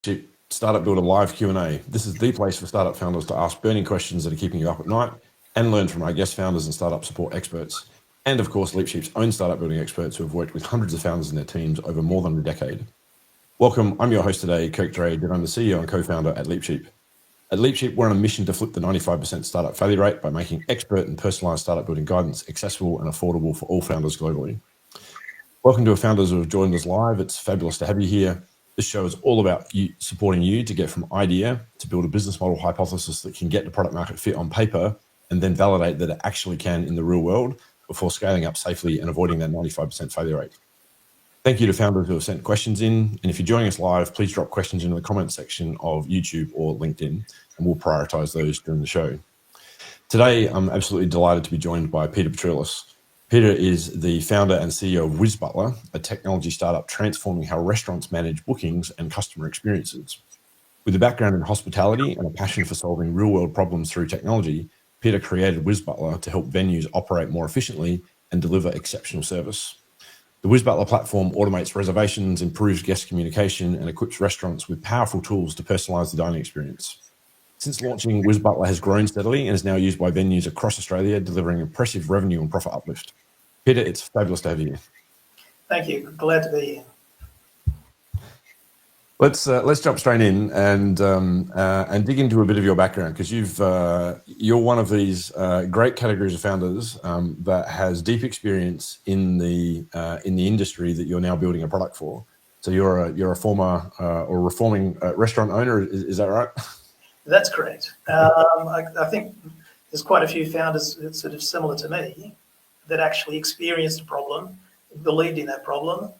LeapSheep Startup Builder Live Q&A. This is the place for startup founders to ask burning questions that are keeping you up at night and learn from our guest founders and startup support experts. And of course, LeapSheep's own startup building experts who have worked with hundreds of founders and their teams over more than a decade. Welcome, I'm your host today, Kirk Drade, and I'm the CEO and co-founder at LeapSheep. At LeapSheep, we're on a mission to flip the 95% startup failure rate by making expert and personalized startup building guidance accessible and affordable for all founders globally. Welcome to our founders who have joined us live. It's fabulous to have you here. This show is all about supporting you to get from idea to build a business model hypothesis that can get the product market fit on paper and then validate that it actually can in the real world before scaling up safely and avoiding that 95% failure rate. Thank you to founders who have sent questions in. And if you're joining us live, please drop questions into the comment section of YouTube or LinkedIn, and we'll prioritize those during the show. Today, I'm absolutely delighted to be joined by Peter Petroulas. Peter is the founder and CEO of WizButler, a technology startup transforming how restaurants manage bookings and customer experiences. With a background in hospitality and a passion for solving real-world problems through technology, Peter created WizButler to help venues operate more efficiently and deliver exceptional service. The WizButler platform automates reservations, improves guest communication, and equips restaurants with powerful tools to personalize the dining experience. Since launching, WizButler has grown steadily and is now used by venues across Australia, delivering impressive revenue and profit uplift. Peter, it's fabulous to have you here. Thank you. Glad to be here. Let's jump straight in and dig into a bit of your background, because you're one of these great categories of founders that has deep experience in the industry that you're now building a product for. So you're a former or reforming restaurant owner. Is that right? That's correct. I think there's quite a few founders that's sort of similar to me that actually experienced a problem, believed in that problem,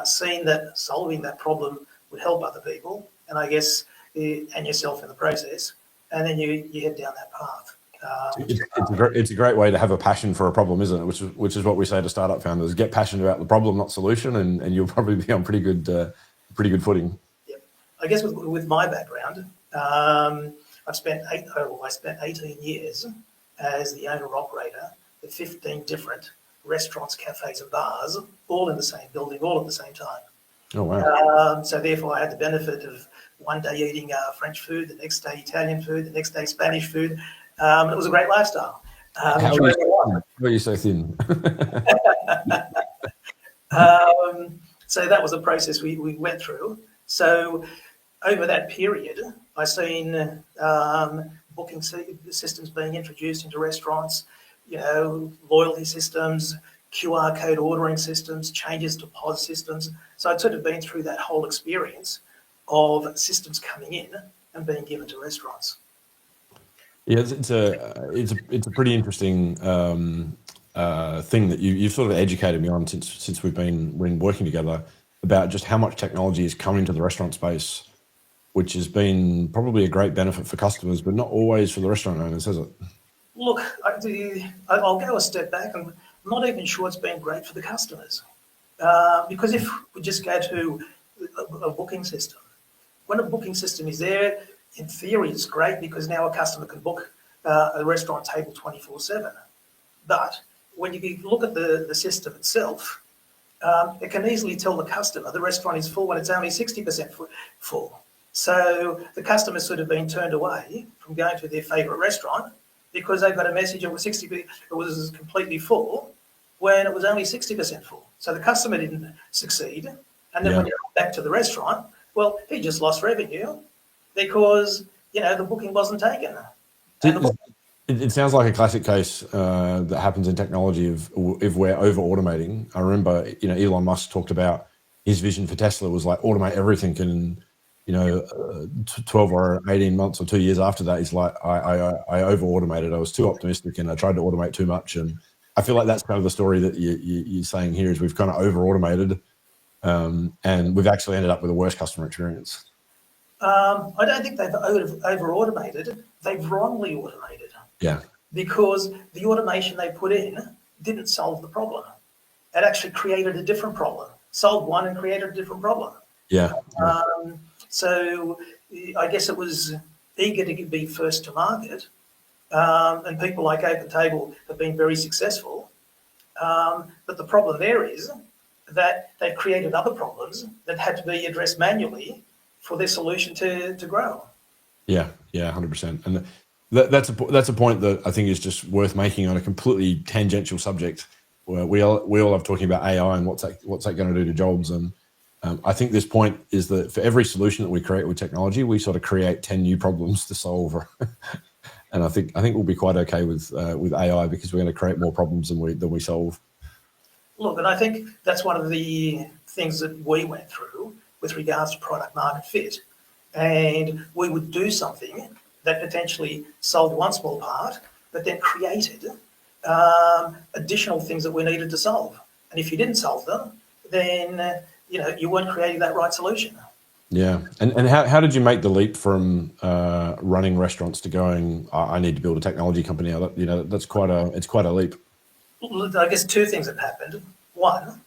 seen that solving that problem would help other people, and I guess and yourself in the process, and then you head down that path. It's a great way to have a passion for a problem, isn't it? Which is what we say to startup founders: get passionate about the problem, not solution, and you'll probably be on pretty good footing. Yep. I guess with my background, I spent 18 years as the owner-operator of 15 different restaurants, cafes and bars, all in the same building, all at the same time. Oh, wow. So therefore I had the benefit of one day eating French food, the next day Italian food, the next day Spanish food. It was a great lifestyle. How are you so thin? So that was a process we went through. So over that period, I seen booking systems being introduced into restaurants, loyalty systems, QR code ordering systems, changes to POS systems. So I'd sort of been through that whole experience of systems coming in and being given to restaurants. Yeah, it's a pretty interesting thing that you've sort of educated me on since we've been working together about just how much technology is coming to the restaurant space, which has been probably a great benefit for customers, but not always for the restaurant owners, has it? Look, I'll go a step back, and I'm not even sure it's been great for the customers. Because if we just go to a booking system, when a booking system is there, in theory it's great because now a customer can book a restaurant table 24/7. But when you look at the system itself, it can easily tell the customer the restaurant is full when it's only 60% full. So the customer's sort of been turned away from going to their favourite restaurant because they've got a message it was completely full when it was only 60% full. So the customer didn't succeed. And then when you come back to the restaurant, well, he just lost revenue because, the booking wasn't taken. It sounds like a classic case that happens in technology if we're over-automating. I remember, Elon Musk talked about his vision for Tesla was like automate everything, and 12 or 18 months or 2 years after that, he's like, I over-automated. I was too optimistic and I tried to automate too much. And I feel like that's kind of the story that you're saying here is we've kind of over-automated and we've actually ended up with a worse customer experience. I don't think they've over-automated. They've wrongly automated. Yeah. Because the automation they put in didn't solve the problem. It actually created a different problem. Solved one and created a different problem. Yeah. So I guess it was eager to be first to market, and people like OpenTable have been very successful. But the problem there is that they've created other problems that had to be addressed manually for their solution to grow. Yeah, 100%. And that's a point that I think is just worth making on a completely tangential subject, where we all love talking about AI and what's that going to do to jobs. And I think this point is that for every solution that we create with technology, we sort of create 10 new problems to solve. And I think we'll be quite okay with AI, because we're going to create more problems than we solve. Look, and I think that's one of the things that we went through with regards to product market fit. And we would do something that potentially solved one small part, but then created additional things that we needed to solve. And if you didn't solve them, then you weren't creating that right solution. Yeah, and how did you make the leap from running restaurants to going, I need to build a technology company now? That's quite a leap. I guess two things have happened. One,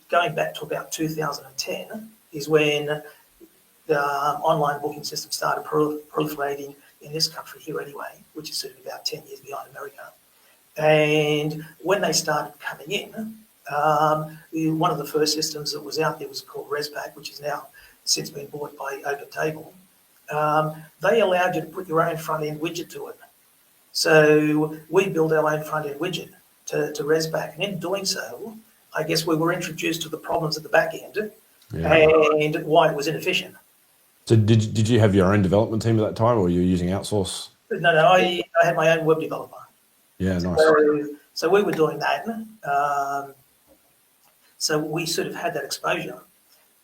going back to about 2010 is when the online booking system started proliferating in this country here anyway, which is certainly about 10 years behind America. And when they started coming in, one of the first systems that was out there was called ResPack, which has now since been bought by OpenTable. They allowed you to put your own front-end widget to it. So we built our own front-end widget to ResPack. And in doing so, I guess we were introduced to the problems at the back end and why it was inefficient. So did you have your own development team at that time, or were you using outsource? No, I had my own web developer. Yeah, nice. So we were doing that. So we sort of had that exposure.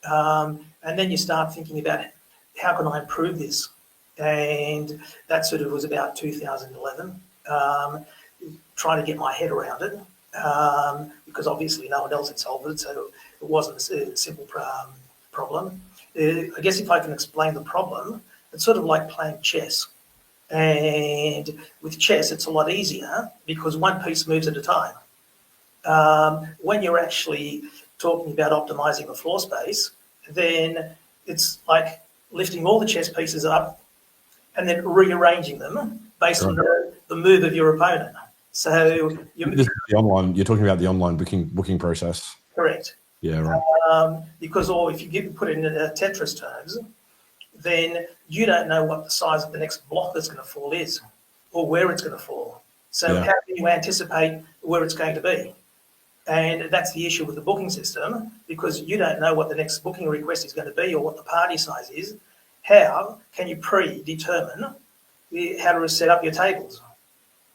And then you start thinking about how can I improve this? And that sort of was about 2011, trying to get my head around it, because obviously no one else had solved it, so it wasn't a simple problem. I guess if I can explain the problem, it's sort of like playing chess. And with chess, it's a lot easier because one piece moves at a time. When you're actually talking about optimizing the floor space, then it's like lifting all the chess pieces up and then rearranging them based on the move of your opponent. So this is the online. You're talking about the online booking process. Correct. Yeah, right. Because, or if you put it in Tetris terms, then you don't know what the size of the next block that's going to fall is, or where it's going to fall. So how can you anticipate where it's going to be? And that's the issue with the booking system, because you don't know what the next booking request is going to be or what the party size is. How can you predetermine how to set up your tables?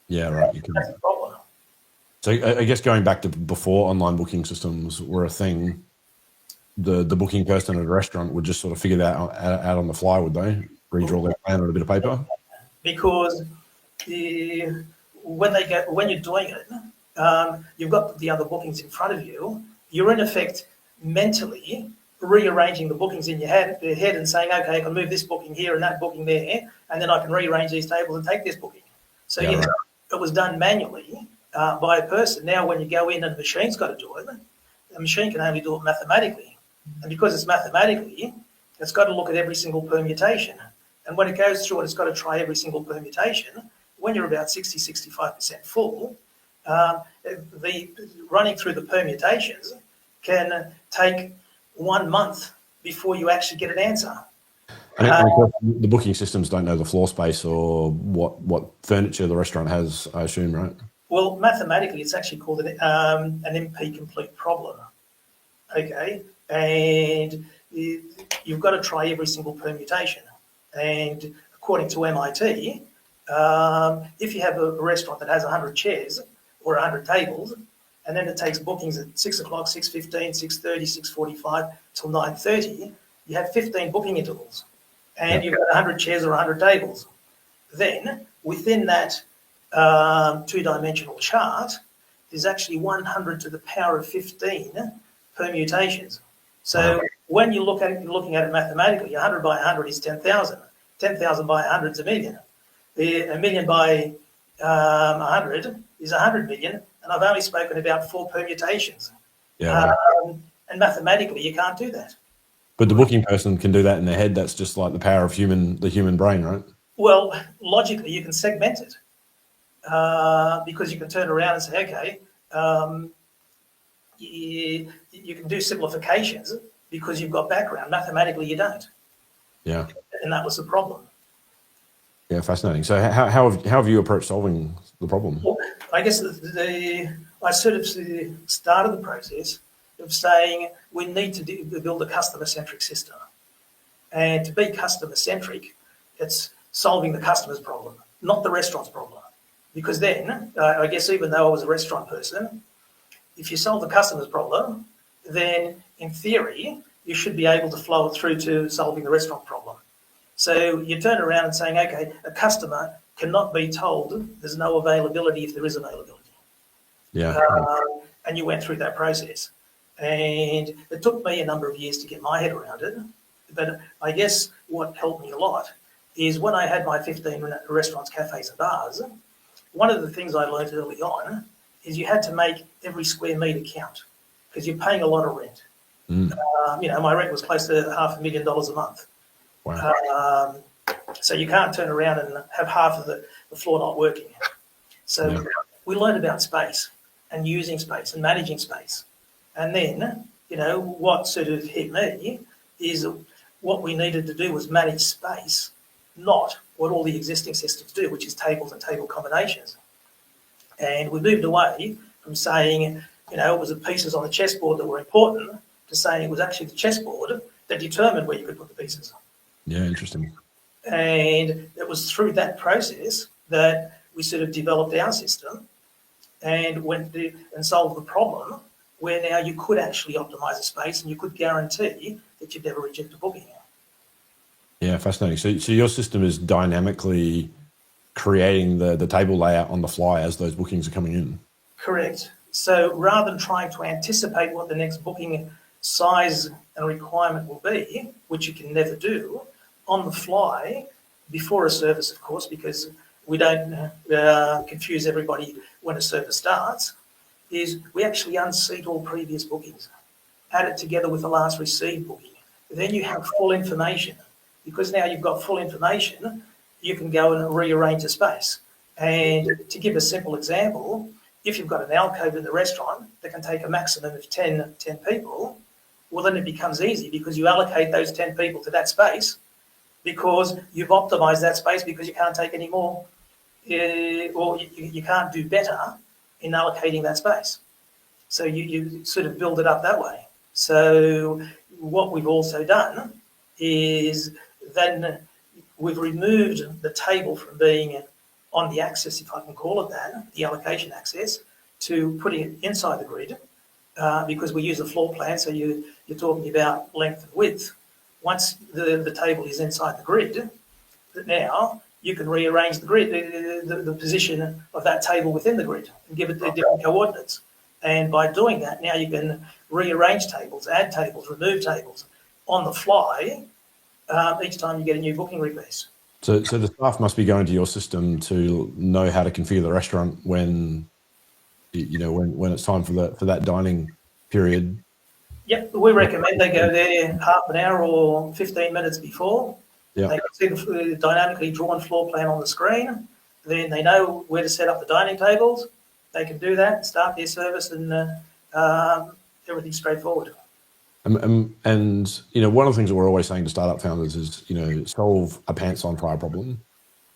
Yeah, right. That's the problem. So I guess going back to before online booking systems were a thing, the booking person at a restaurant would just sort of figure that out on the fly, would they? Redraw their plan on a bit of paper? Because when you're doing it, you've got the other bookings in front of you. You're in effect mentally rearranging the bookings in your head and saying, okay, I can move this booking here and that booking there, and then I can rearrange these tables and take this booking. So right. It was done manually by a person. Now when you go in and the machine's got to do it, the machine can only do it mathematically. And because it's mathematically, it's got to look at every single permutation. And when it goes through it, it's got to try every single permutation. When you're about 60, 65% full, the running through the permutations can take 1 month before you actually get an answer. And the booking systems don't know the floor space or what furniture the restaurant has, I assume, right? Well, mathematically, it's actually called an MP complete problem. Okay, and you've got to try every single permutation. And according to MIT, if you have a restaurant that has 100 chairs or 100 tables, and then it takes bookings at 6 o'clock, 6:15, 6:30, 6:45 till 9:30, you have 15 booking intervals. And you've got 100 chairs or 100 tables. Then, within that two-dimensional chart, there's actually 100 to the power of 15 permutations. So when you look at it, you're looking at it mathematically. 100 by 100 is 10,000. 10,000 by 100 is a million. A million by 100 is 100 million, and I've only spoken about 4 permutations. Yeah. And mathematically, you can't do that. But the booking person can do that in their head. That's just like the power of the human brain, right? Well, logically, you can segment it because you can turn around and say, okay, you can do simplifications because you've got background. Mathematically, you don't. Yeah. And that was the problem. Yeah, fascinating. So how have you approached solving the problem? Well, I guess I sort of started the process of saying we need to build a customer-centric system. And to be customer-centric, it's solving the customer's problem, not the restaurant's problem. Because then, I guess even though I was a restaurant person, if you solve the customer's problem, then in theory, you should be able to flow it through to solving the restaurant problem. So you turn around and saying, okay, a customer cannot be told there's no availability if there is availability. Yeah. And you went through that process. And it took me a number of years to get my head around it. But I guess what helped me a lot is when I had my 15 restaurants, cafes and bars, one of the things I learned early on is you had to make every square metre count because you're paying a lot of rent. My rent was close to $500,000 a month. Wow. So you can't turn around and have half of the floor not working. So we learned about space and using space and managing space. And then, what sort of hit me is what we needed to do was manage space, not what all the existing systems do, which is tables and table combinations. And we moved away from saying, it was the pieces on the chessboard that were important to saying it was actually the chessboard that determined where you could put the pieces. Yeah, interesting. And it was through that process that we sort of developed our system and went and solved the problem where now you could actually optimize the space and you could guarantee that you'd never reject a booking. Yeah, fascinating. So your system is dynamically creating the table layout on the fly as those bookings are coming in. Correct. So rather than trying to anticipate what the next booking size and requirement will be, which you can never do, on the fly, before a service, of course, because we don't confuse everybody when a service starts, is we actually unseat all previous bookings, add it together with the last received booking. Then you have full information. Because now you've got full information, you can go and rearrange the space. And to give a simple example, if you've got an alcove in the restaurant that can take a maximum of 10 people, well, then it becomes easy because you allocate those 10 people to that space because you've optimized that space because you can't take any more or you can't do better in allocating that space. So you sort of build it up that way. So what we've also done is then we've removed the table from being on the axis, if I can call it that, the allocation axis, to putting it inside the grid because we use a floor plan, so you're talking about length and width. Once the table is inside the grid, now you can rearrange the grid, the position of that table within the grid and give it the different coordinates. And by doing that, now you can rearrange tables, add tables, remove tables on the fly each time you get a new booking request. So the staff must be going to your system to know how to configure the restaurant when it's time for that dining period. Yep, we recommend they go there half an hour or 15 minutes before. Yeah. They can see the dynamically drawn floor plan on the screen. Then they know where to set up the dining tables. They can do that, start their service, and everything's straightforward. And one of the things that we're always saying to startup founders is, solve a pants on fire problem.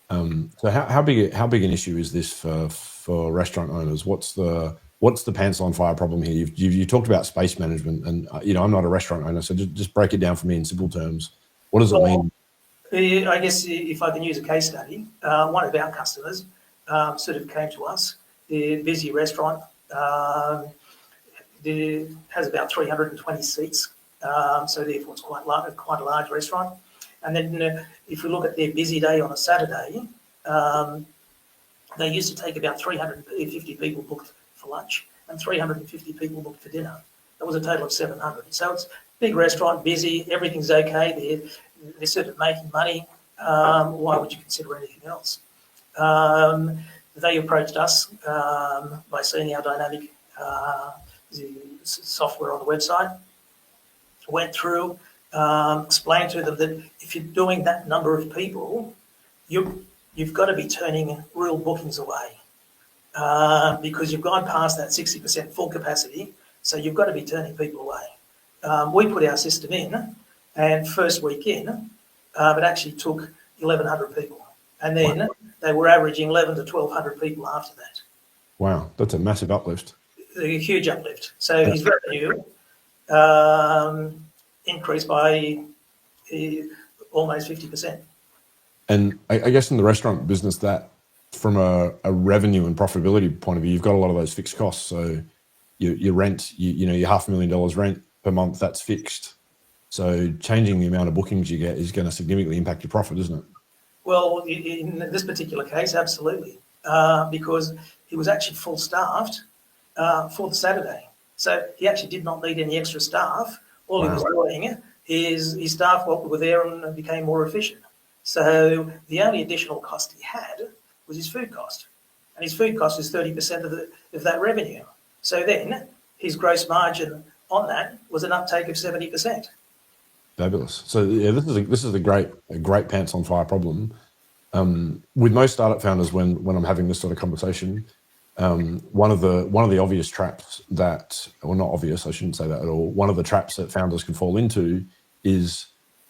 So how big an issue is this for restaurant owners? What's the pants on fire problem here? You talked about space management, and I'm not a restaurant owner, so just break it down for me in simple terms. What does it mean? I guess if I can use a case study, one of our customers sort of came to us. They're a busy restaurant. It has about 320 seats, so therefore it's quite a large restaurant. And then if we look at their busy day on a Saturday, they used to take about 350 people booked for lunch and 350 people booked for dinner. That was a total of 700. So it's a big restaurant, busy, everything's okay. They're sort of making money. Why would you consider anything else? They approached us by seeing our dynamic software on the website, went through, explained to them that if you're doing that number of people, you've got to be turning real bookings away because you've gone past that 60% full capacity, so you've got to be turning people away. We put our system in, and first week in, it actually took 1,100 people. And then they were averaging 11 to 1,200 people after that. Wow, that's a massive uplift. A huge uplift. So his revenue increased by almost 50%. And I guess in the restaurant business, that from a revenue and profitability point of view, you've got a lot of those fixed costs. So your rent, your $500,000 rent per month, that's fixed. So changing the amount of bookings you get is going to significantly impact your profit, isn't it? Well, in this particular case, absolutely, because he was actually full staffed for the Saturday. So he actually did not need any extra staff. All he was doing is his staff were there and became more efficient. So the only additional cost he had was his food cost. And his food cost is 30% of that revenue. So then his gross margin on that was an uptake of 70%. Fabulous. So yeah, this is a great pants on fire problem. With most startup founders, when I'm having this sort of conversation, one of the obvious traps that, or not obvious, I shouldn't say that at all. One of the traps that founders can fall into is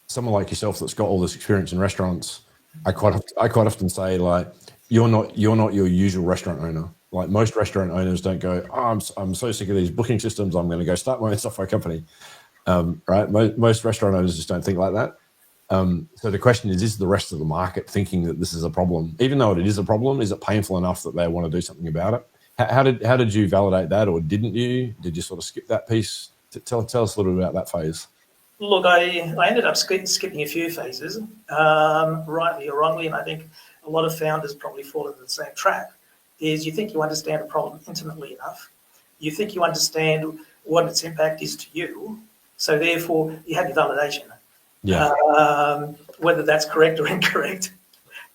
someone like yourself that's got all this experience in restaurants. I quite often say, like, you're not your usual restaurant owner. Like, most restaurant owners don't go, oh, I'm so sick of these booking systems, I'm going to go start my own software company. Right? Most restaurant owners just don't think like that. So the question is the rest of the market thinking that this is a problem? Even though it is a problem, is it painful enough that they want to do something about it? How did you validate that, or didn't you? Did you sort of skip that piece? Tell us a little bit about that phase. Look, I ended up skipping a few phases, rightly or wrongly, and I think a lot of founders probably fall into the same trap, is you think you understand a problem intimately enough. You think you understand what its impact is to you, so therefore you have your validation. Yeah. Whether that's correct or incorrect.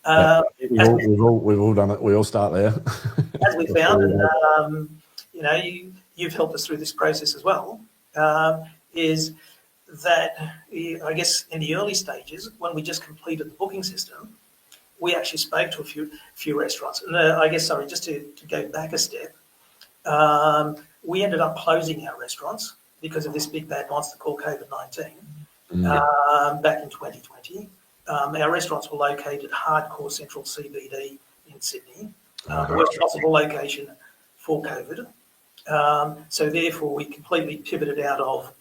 We've all done it. We all start there. As we found, and you've helped us through this process as well, is that I guess in the early stages, when we just completed the booking system, we actually spoke to a few restaurants. And I guess, sorry, just to go back a step, we ended up closing our restaurants because of this big bad monster called COVID-19 back in 2020. Our restaurants were located hardcore central CBD in Sydney, the worst possible location for COVID. So therefore, we completely pivoted out of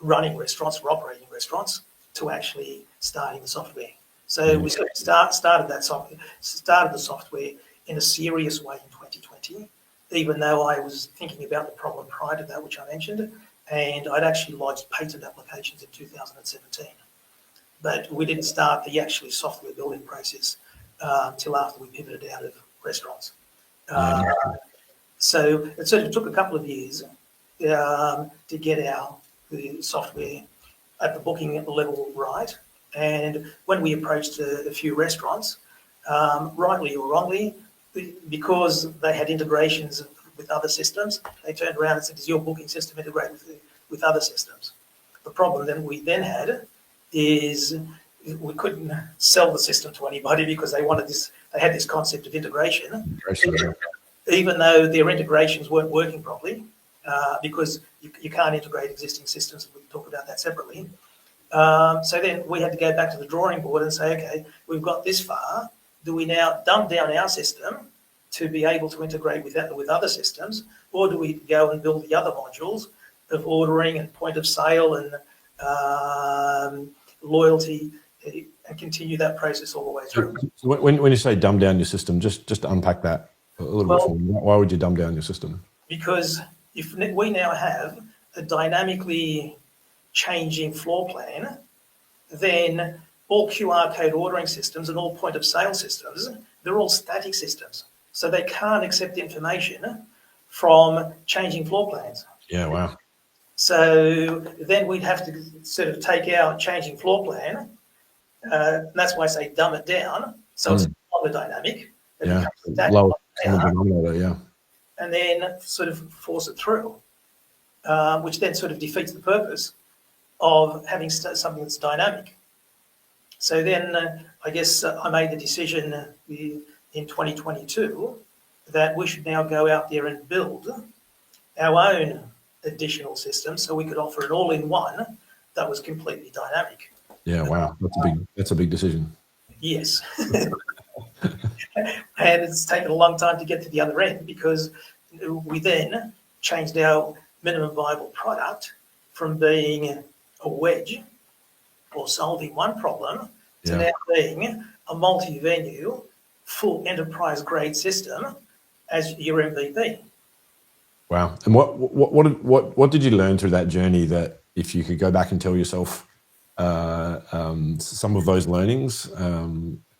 running restaurants or operating restaurants to actually starting the software. So we sort of started the software in a serious way in 2020, even though I was thinking about the problem prior to that, which I mentioned, and I'd actually lodged patent applications in 2017. But we didn't start the actually software building process till after we pivoted out of restaurants. So it sort of took a couple of years to get the software at the booking level right. And when we approached a few restaurants, rightly or wrongly, because they had integrations with other systems, they turned around and said, is your booking system integrated with other systems? The problem that we then had is we couldn't sell the system to anybody because they had this concept of integration. Even though their integrations weren't working properly, because you can't integrate existing systems. We can talk about that separately. So then we had to go back to the drawing board and say, okay, we've got this far. Do we now dumb down our system to be able to integrate with other systems, or do we go and build the other modules of ordering and point of sale and loyalty and continue that process all the way through? So when you say dumb down your system, just unpack that a little bit for me. Why would you dumb down your system? Because if we now have a dynamically changing floor plan, then all QR code ordering systems and all point of sale systems, they're all static systems. So they can't accept information from changing floor plans. Yeah, wow. So then we'd have to sort of take our changing floor plan. And that's why I say dumb it down. So it's no longer dynamic. Yeah, lower denominator, yeah. And then sort of force it through, which then sort of defeats the purpose of having something that's dynamic. So then I guess I made the decision in 2022 that we should now go out there and build our own additional systems so we could offer an all-in-one that was completely dynamic. Yeah, wow, that's a big decision. Yes. And it's taken a long time to get to the other end because we then changed our minimum viable product from being a wedge or solving one problem to Yeah. now being a multi-venue, full enterprise-grade system as your MVP. Wow. And what did you learn through that journey that if you could go back and tell yourself some of those learnings,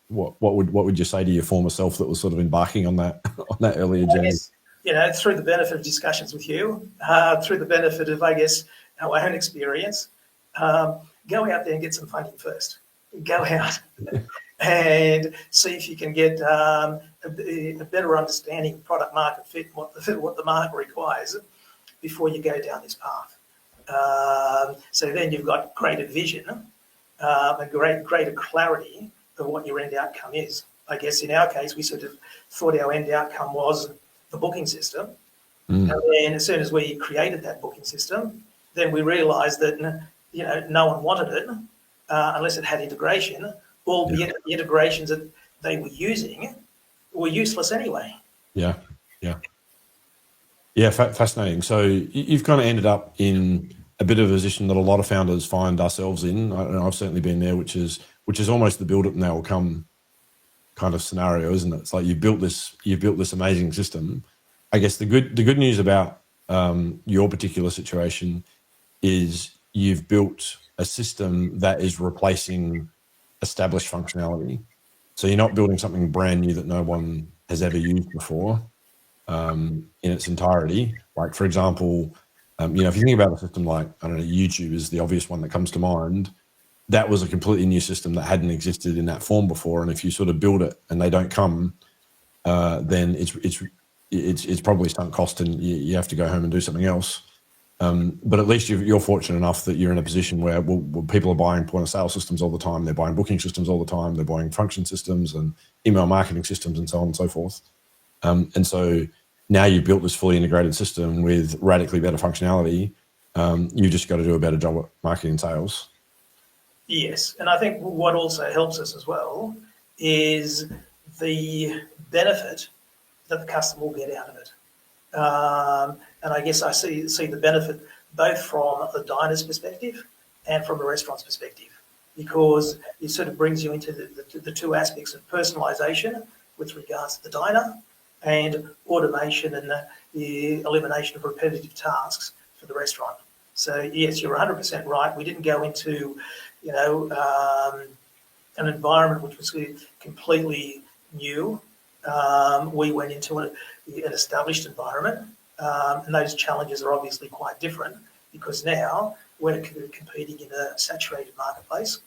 what would you say to your former self that was sort of embarking on that on that earlier I journey? guess, through the benefit of discussions with you, through the benefit of, I guess, our own experience, go out there and get some funding first. Go out and see if you can get a better understanding of product market fit, what the market requires before you go down this path. So then you've got greater vision and greater clarity of what your end outcome is. I guess in our case, we sort of thought our end outcome was the booking system. And then as soon as we created that booking system, then we realised that no one wanted it unless it had integration, albeit the integrations that they were using were useless anyway. Yeah, yeah. Yeah, fascinating. So you've kind of ended up in a bit of a position that a lot of founders find ourselves in. I've certainly been there, which is almost the build it and they will come kind of scenario, isn't it? It's like you've built this amazing system. I guess the good news about your particular situation is you've built a system that is replacing established functionality. So you're not building something brand new that no one has ever used before in its entirety. Like, for example, if you think about a system like, I don't know, YouTube is the obvious one that comes to mind. That was a completely new system that hadn't existed in that form before. And if you sort of build it and they don't come, then it's probably sunk cost and you have to go home and do something else. But at least you're fortunate enough that you're in a position where people are buying point of sale systems all the time. They're buying booking systems all the time. They're buying function systems and email marketing systems and so on and so forth. And so now you've built this fully integrated system with radically better functionality. You've just got to do a better job at marketing and sales. Yes, and I think what also helps us as well is the benefit that the customer will get out of it. And I guess I see the benefit both from a diner's perspective and from a restaurant's perspective, because it sort of brings you into the two aspects of personalisation with regards to the diner and automation and the elimination of repetitive tasks for the restaurant. So yes, you're 100% right. We didn't go into, an environment which was completely new. We went into an established environment, and those challenges are obviously quite different because now we're competing in a saturated marketplace,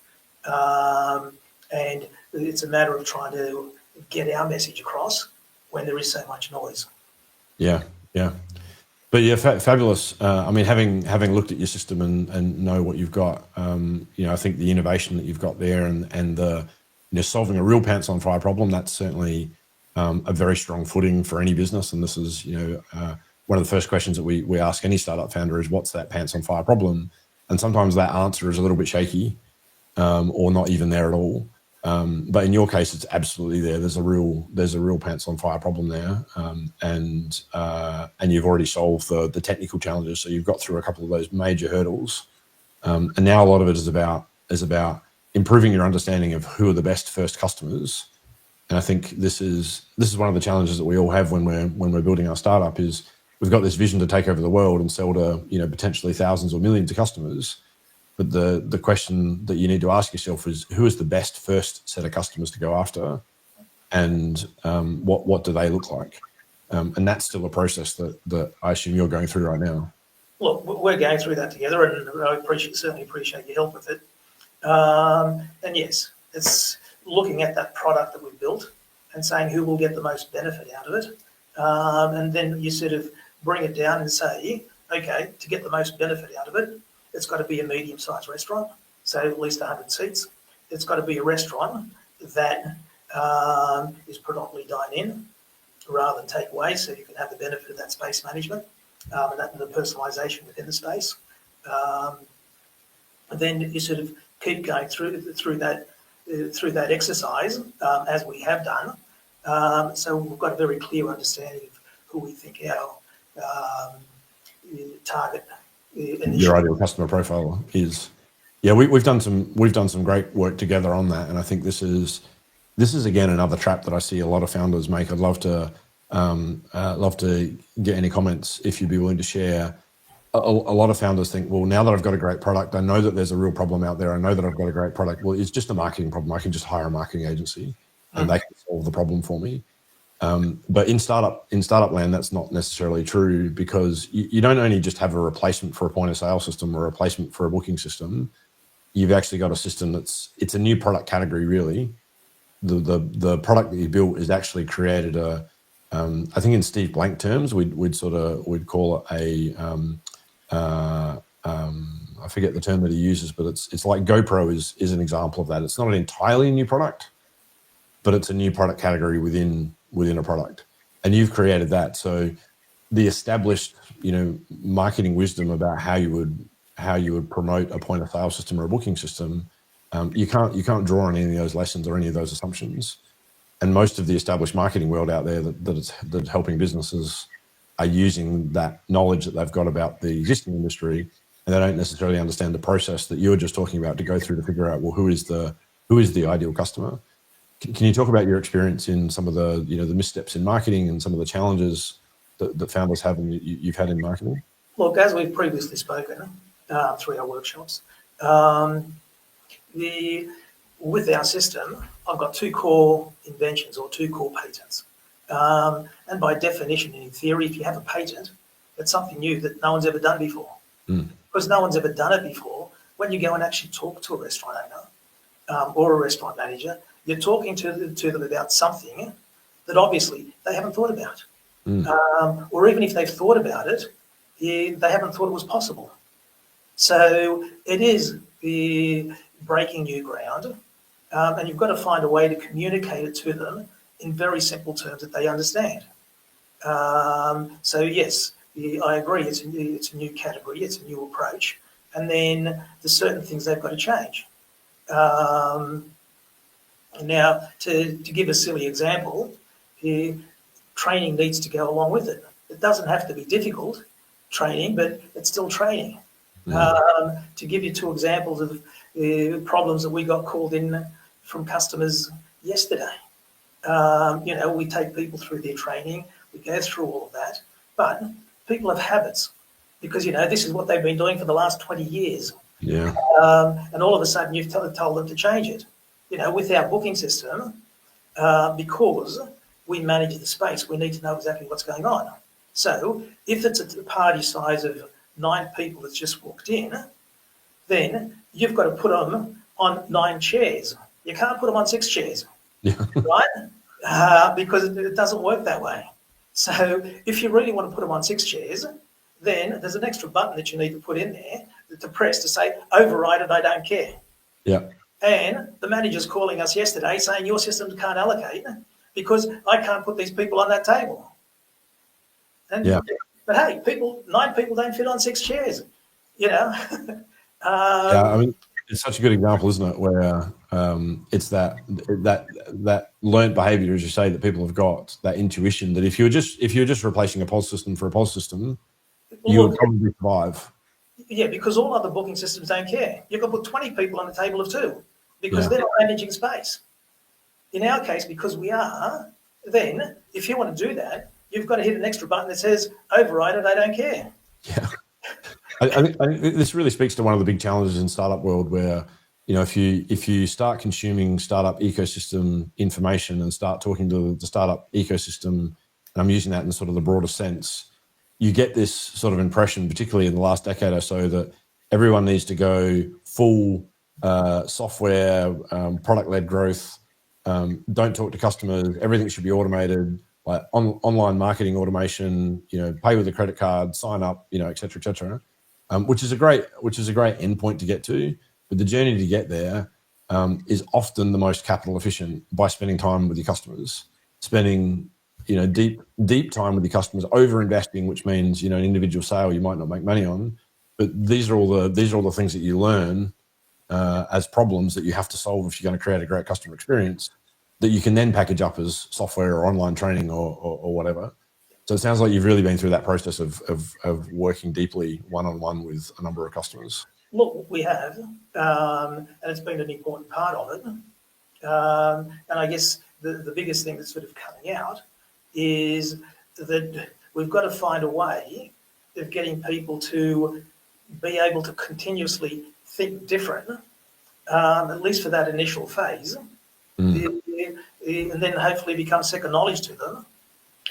and it's a matter of trying to get our message across when there is so much noise. Yeah, yeah. But yeah, fabulous. I mean, having looked at your system and know what you've got, I think the innovation that you've got there and the solving a real pants on fire problem, that's certainly a very strong footing for any business. And this is, one of the first questions that we ask any startup founder is, what's that pants on fire problem? And sometimes that answer is a little bit shaky or not even there at all. But in your case, it's absolutely there. There's a real pants on fire problem there, and you've already solved the technical challenges. So you've got through a couple of those major hurdles, and now a lot of it is about improving your understanding of who are the best first customers. And I think this is one of the challenges that we all have when we're building our startup is we've got this vision to take over the world and sell to potentially thousands or millions of customers. But the question that you need to ask yourself is, who is the best first set of customers to go after, and what do they look like? And that's still a process that I assume you're going through right now. Look, we're going through that together, and I certainly appreciate your help with it. And yes, it's looking at that product that we've built and saying who will get the most benefit out of it, and then you sort of bring it down and say, okay, to get the most benefit out of it, it's got to be a medium-sized restaurant, so at least 100 seats. It's got to be a restaurant that is predominantly dine-in rather than take away, so you can have the benefit of that space management. and the personalisation within the space. And then you sort of keep going through that exercise as we have done. So we've got a very clear understanding of who we think our target your ideal customer profile is. Yeah, we've done some great work together on that, and I think this is again another trap that I see a lot of founders make. I'd love to get any comments if you'd be willing to share. A lot of founders think, well, now that I've got a great product, I know that there's a real problem out there. I know that I've got a great product. Well, it's just a marketing problem. I can just hire a marketing agency and they can solve the problem for me. But in startup land, that's not necessarily true, because you don't only just have a replacement for a point of sale system or a replacement for a booking system. You've actually got a system it's a new product category, really. The product that you built is actually created I think in Steve Blank terms, we'd call it I forget the term that he uses, but it's like GoPro is an example of that. It's not an entirely new product, but it's a new product category within a product, and you've created that. So the established, marketing wisdom about how you would promote a point of sale system or a booking system, you can't draw on any of those lessons or any of those assumptions. And most of the established marketing world out there that's helping businesses are using that knowledge that they've got about the existing industry, and they don't necessarily understand the process that you were just talking about to go through to figure out, well, who is the ideal customer. Can you talk about your experience in some of the the missteps in marketing and some of the challenges that founders have and you've had in marketing? Look, as we've previously spoken through our workshops, with our system, I've got two core inventions or two core patents. And by definition, in theory, if you have a patent, it's something new that no one's ever done before. Because no one's ever done it before, when you go and actually talk to a restaurant owner or a restaurant manager, you're talking to them about something that obviously they haven't thought about. Or even if they've thought about it, they haven't thought it was possible. So it is breaking new ground, and you've got to find a way to communicate it to them in very simple terms that they understand. So yes, I agree, it's a new category, it's a new approach, and then there's certain things they've got to change. Now, to give a silly example, training needs to go along with it. It doesn't have to be difficult training, but it's still training. To give you two examples of problems that we got called in from customers yesterday. We take people through their training, we go through all of that, but people have habits because, this is what they've been doing for the last 20 years. Yeah. And all of a sudden you've told them to change it. With our booking system, because we manage the space, we need to know exactly what's going on. So if it's a party size of 9 people that's just walked in, then you've got to put them on 9 chairs. You can't put them on 6 chairs, right? Because it doesn't work that way. So if you really want to put them on 6 chairs, then there's an extra button that you need to put in there to press to say, override it, I don't care. Yeah. And the manager's calling us yesterday saying your systems can't allocate because I can't put these people on that table. And, but hey, 9 people don't fit on 6 chairs, Yeah, I mean, it's such a good example, isn't it? Where it's that learned behaviour, as you say, that people have got, that intuition that if you're just replacing a POS system for a POS system, you would probably survive. Yeah, because all other booking systems don't care. You can put 20 people on a table of 2 because they're not managing space. In our case, because we are, then if you want to do that, you've got to hit an extra button that says, override it, I don't care. Yeah. I think this really speaks to one of the big challenges in startup world where, if you start consuming startup ecosystem information and start talking to the startup ecosystem, and I'm using that in sort of the broader sense, you get this sort of impression, particularly in the last decade or so, that everyone needs to go full software, product-led growth, don't talk to customers, everything should be automated, like online marketing automation, pay with a credit card, sign up, et cetera, et cetera, which is a great endpoint to get to. But the journey to get there is often the most capital efficient by spending time with your customers, spending deep time with your customers, over investing, which means an individual sale you might not make money on, but these are all the things that you learn as problems that you have to solve if you're going to create a great customer experience that you can then package up as software or online training or whatever. So it sounds like you've really been through that process of working deeply one-on-one with a number of customers. Look, we have, and it's been an important part of it. And I guess the biggest thing that's sort of coming out is that we've got to find a way of getting people to be able to continuously think different, at least for that initial phase, and then hopefully become second knowledge to them,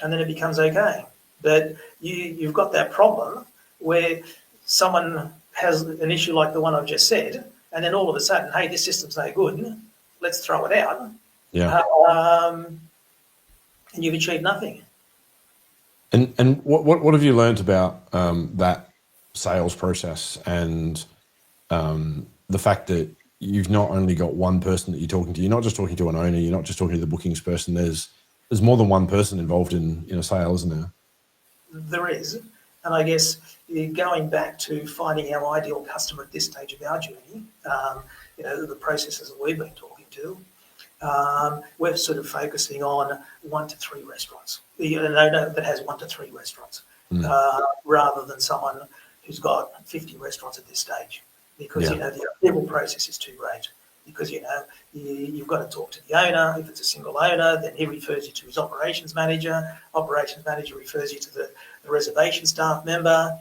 and then it becomes okay. But you've got that problem where someone has an issue like the one I've just said, and then all of a sudden, hey, this system's no good, let's throw it out. Yeah. And you've achieved nothing. And what have you learned about that sales process and the fact that you've not only got one person that you're talking to, you're not just talking to an owner, you're not just talking to the bookings person, there's more than one person involved in a sale, isn't there? There is. And I guess going back to finding our ideal customer at this stage of our journey, the processes that we've been talking to, we're sort of focusing on 1 to 3 restaurants. An owner that has 1 to 3 restaurants, rather than someone who's got 50 restaurants at this stage. Because, the approval process is too great. Because, you've got to talk to the owner. If it's a single owner, then he refers you to his operations manager. Operations manager refers you to the reservation staff member,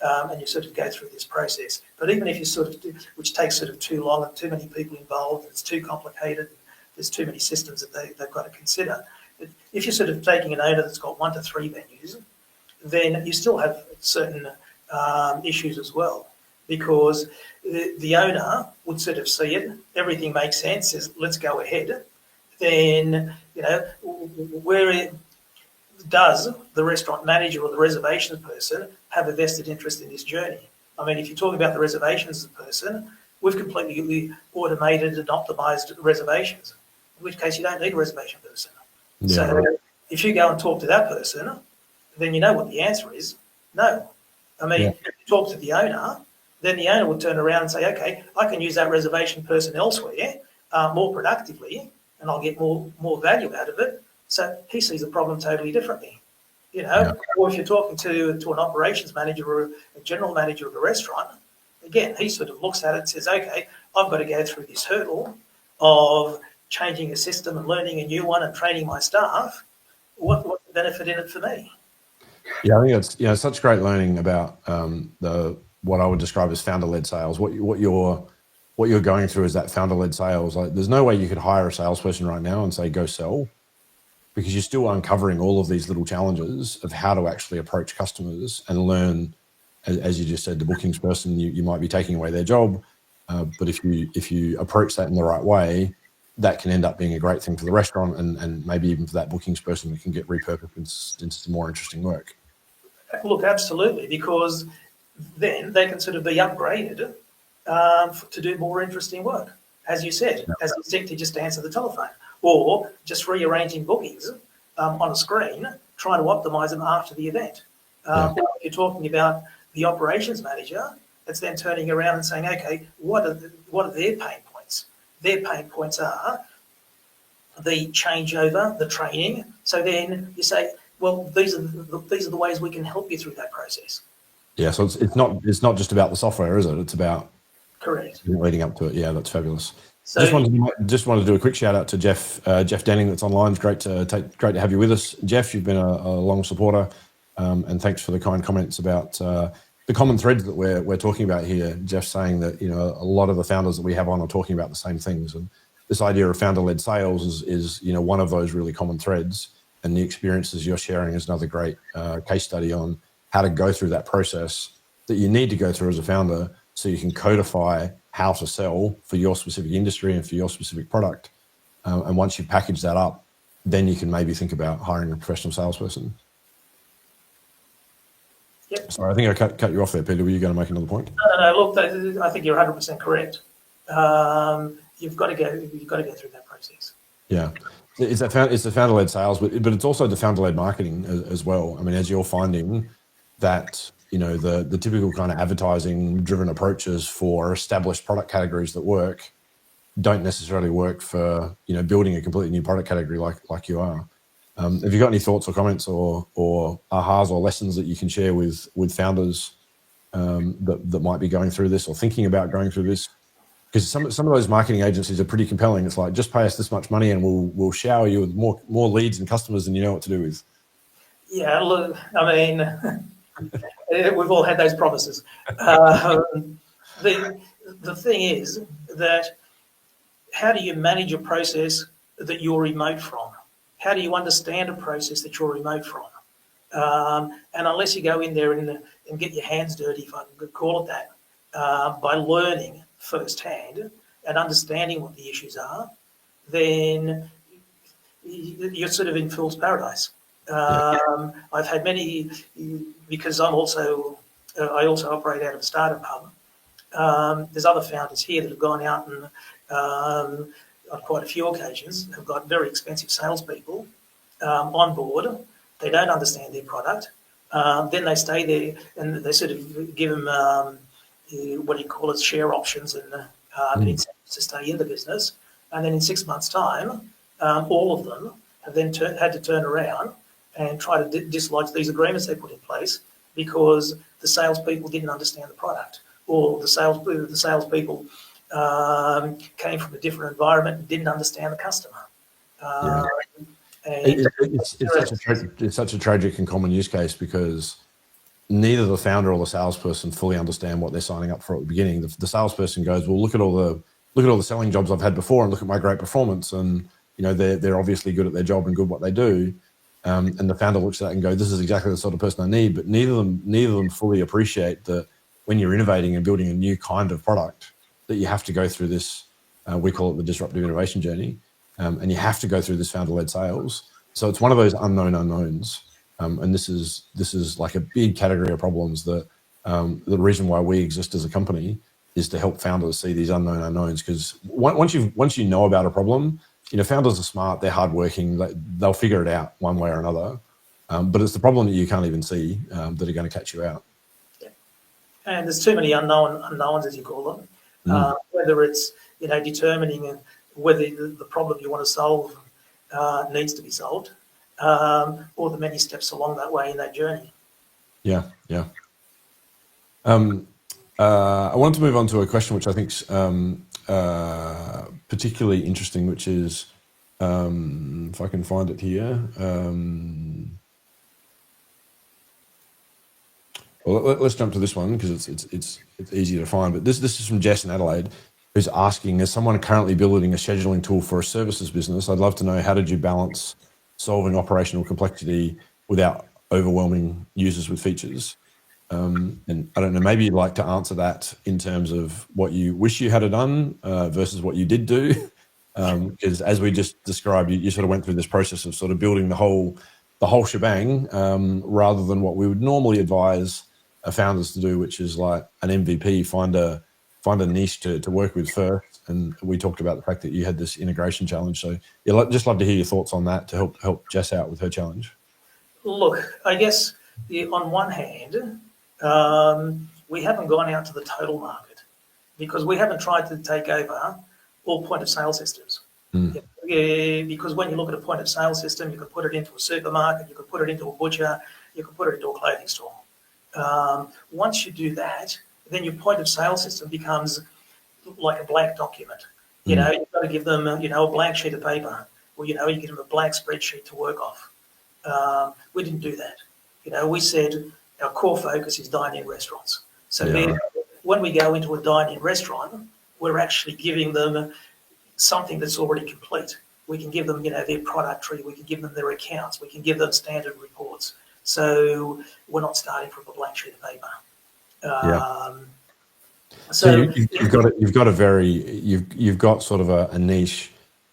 and you sort of go through this process. But even if you sort of do, which takes sort of too long and too many people involved, it's too complicated, there's too many systems that they've got to consider. But if you're sort of taking an owner that's got 1 to 3 venues, then you still have certain issues as well. Because the owner would sort of see it, everything makes sense, says, let's go ahead. Then, where does the restaurant manager or the reservations person have a vested interest in this journey? I mean, if you're talking about the reservations person, we've completely automated and optimized reservations, in which case you don't need a reservation person. Yeah, so right. If you go and talk to that person, then you know what the answer is, no. I mean, if you talk to the owner, then the owner would turn around and say, okay, I can use that reservation person elsewhere more productively and I'll get more value out of it. So he sees the problem totally differently, Or if you're talking to an operations manager or a general manager of a restaurant, again, he sort of looks at it and says, okay, I've got to go through this hurdle of changing a system and learning a new one and training my staff. What's the benefit in it for me? Yeah, I think it's such great learning about what I would describe as founder-led sales. What you're going through is that founder-led sales. Like, there's no way you could hire a salesperson right now and say go sell, because you're still uncovering all of these little challenges of how to actually approach customers and learn. As you just said, the bookings person, you might be taking away their job, but if you approach that in the right way, that can end up being a great thing for the restaurant and maybe even for that bookings person that can get repurposed into some more interesting work. Look, absolutely, because then they can sort of be upgraded to do more interesting work, as you said, as to just answer the telephone, or just rearranging bookings on a screen, trying to optimize them after the event. If you're talking about the operations manager, it's then turning around and saying, okay, what are their pain points? Their pain points are the changeover, the training. So then you say, well, these are the ways we can help you through that process. Yeah, so it's not just about the software, is it? It's about correct leading up to it. Yeah, that's fabulous. So just wanted to do a quick shout out to Jeff Denning that's online. It's great to have you with us, Jeff. You've been a long supporter, and thanks for the kind comments about the common threads that we're talking about here. Jeff saying that a lot of the founders that we have on are talking about the same things, and this idea of founder-led sales is one of those really common threads. And the experiences you're sharing is another great case study on how to go through that process that you need to go through as a founder, so you can codify how to sell for your specific industry and for your specific product. And once you package that up, then you can maybe think about hiring a professional salesperson. Yep. Sorry, I think I cut you off there, Peter. Were you going to make another point? No. Look, I think you're 100% correct. You've got to go through that process. Yeah. it's the founder-led sales, but it's also the founder-led marketing as well. I mean, as you're finding that, the typical kind of advertising-driven approaches for established product categories that work don't necessarily work for, building a completely new product category like you are. Have you got any thoughts or comments or ahas or lessons that you can share with founders that might be going through this or thinking about going through this? Because some of those marketing agencies are pretty compelling. It's like, just pay us this much money and we'll shower you with more leads and customers than you know what to do with. Yeah, look, I mean, we've all had those promises. The thing is that how do you manage a process that you're remote from? How do you understand a process that you're remote from? And unless you go in there and get your hands dirty, if I could call it that, by learning firsthand and understanding what the issues are, then you're sort of in fool's paradise. I've had many, because I also operate out of a startup hub. There's other founders here that have gone out and on quite a few occasions have got very expensive salespeople on board. They don't understand their product. Then they stay there and they sort of give them what do you call it, share options and incentives to stay in the business. And then in 6 months' time, all of them have then had to turn around and try to dislodge these agreements they put in place because the salespeople didn't understand the product, or the salespeople came from a different environment and didn't understand the customer. It's such a tragic and common use case because neither the founder or the salesperson fully understand what they're signing up for at the beginning. The salesperson goes, well, look at all the selling jobs I've had before and look at my great performance, and they're obviously good at their job and good at what they do. And the founder looks at that and goes, this is exactly the sort of person I need. But neither of them fully appreciate that when you're innovating and building a new kind of product, that you have to go through this, we call it the disruptive innovation journey, and you have to go through this founder-led sales. So it's one of those unknown unknowns. And this is like a big category of problems that the reason why we exist as a company is to help founders see these unknown unknowns. Because once you know about a problem, founders are smart, they're hardworking, they'll figure it out one way or another. But it's the problem that you can't even see that are going to catch you out. Yeah. And there's too many unknowns, as you call them. Whether it's determining whether the problem you want to solve needs to be solved, or the many steps along that way in that journey. Yeah. I wanted to move on to a question which I think is particularly interesting, which is, if I can find it here. Well, let's jump to this one because it's easier to find. But this is from Jess in Adelaide, who's asking, as someone currently building a scheduling tool for a services business, I'd love to know, how did you balance solving operational complexity without overwhelming users with features? And I don't know, maybe you'd like to answer that in terms of what you wish you had done versus what you did do. Because as we just described, you sort of went through this process of sort of building the whole shebang, rather than what we would normally advise founders to do, which is like an MVP, find a niche to work with first. And we talked about the fact that you had this integration challenge. So just love to hear your thoughts on that to help Jess out with her challenge. Look, I guess on one hand, we haven't gone out to the total market because we haven't tried to take over all point of sale systems. Because when you look at a point of sale system, you can put it into a supermarket, you can put it into a butcher, you can put it into a clothing store. Once you do that, then your point of sale system becomes like a blank document. You've got to give them, a blank sheet of paper, or, you give them a blank spreadsheet to work off. We didn't do that. We said our core focus is dine-in restaurants. So when we go into a dine-in restaurant, we're actually giving them something that's already complete. We can give them, their product tree. We can give them their accounts. We can give them standard reports. So we're not starting from a blank sheet of paper. So you've got sort of a niche.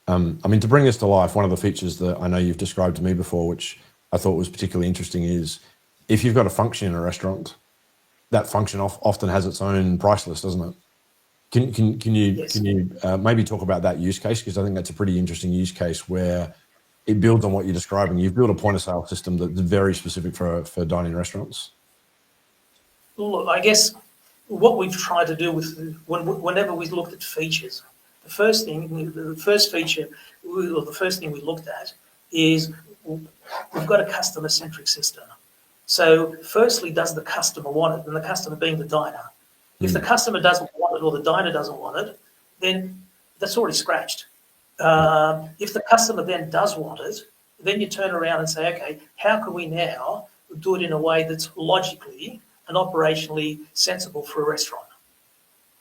I mean, to bring this to life, one of the features that I know you've described to me before, which I thought was particularly interesting, is if you've got a function in a restaurant, that function often has its own price list, doesn't it? Can you maybe talk about that use case? Because I think that's a pretty interesting use case where it builds on what you're describing. You've built a point of sale system that's very specific for dining restaurants. Look, I guess what we've tried to do with whenever we looked at features, the first thing we looked at is we've got a customer-centric system. So firstly, does the customer want it? And the customer being the diner. If the customer doesn't want it or the diner doesn't want it, then that's already scratched. If the customer then does want it, then you turn around and say, okay, how can we now do it in a way that's logically and operationally sensible for a restaurant?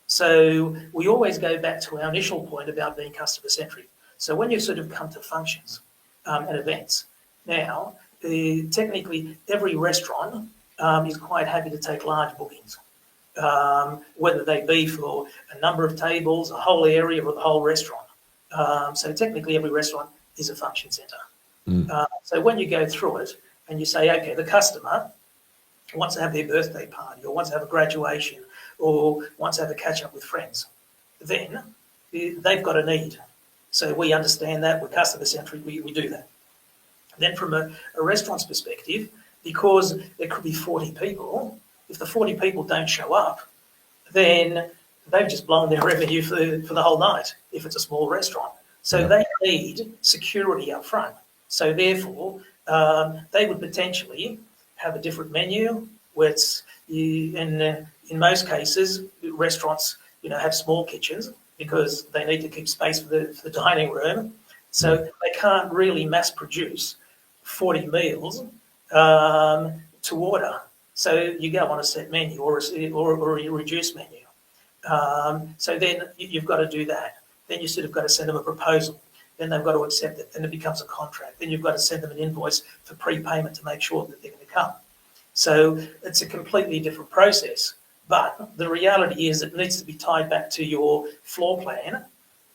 So we always go back to our initial point about being customer-centric. So when you sort of come to functions and events, now, technically every restaurant is quite happy to take large bookings, whether they be for a number of tables, a whole area, or the whole restaurant. So technically every restaurant is a function centre. So when you go through it and you say, okay, the customer wants to have their birthday party or wants to have a graduation or wants to have a catch-up with friends, then they've got a need. So we understand that, we're customer-centric, we do that. Then from a restaurant's perspective, because there could be 40 people, if the 40 people don't show up, then they've just blown their revenue for the whole night if it's a small restaurant. So they need security up front. So therefore, they would potentially have a different menu where it's, in most cases, restaurants have small kitchens because they need to keep space for the dining room. So they can't really mass produce 40 meals to order. So you go on a set menu or a reduced menu. So then you've got to do that. Then you sort of got to send them a proposal. Then they've got to accept it. Then it becomes a contract. Then you've got to send them an invoice for prepayment to make sure that they're going to come. So it's a completely different process. But the reality is it needs to be tied back to your floor plan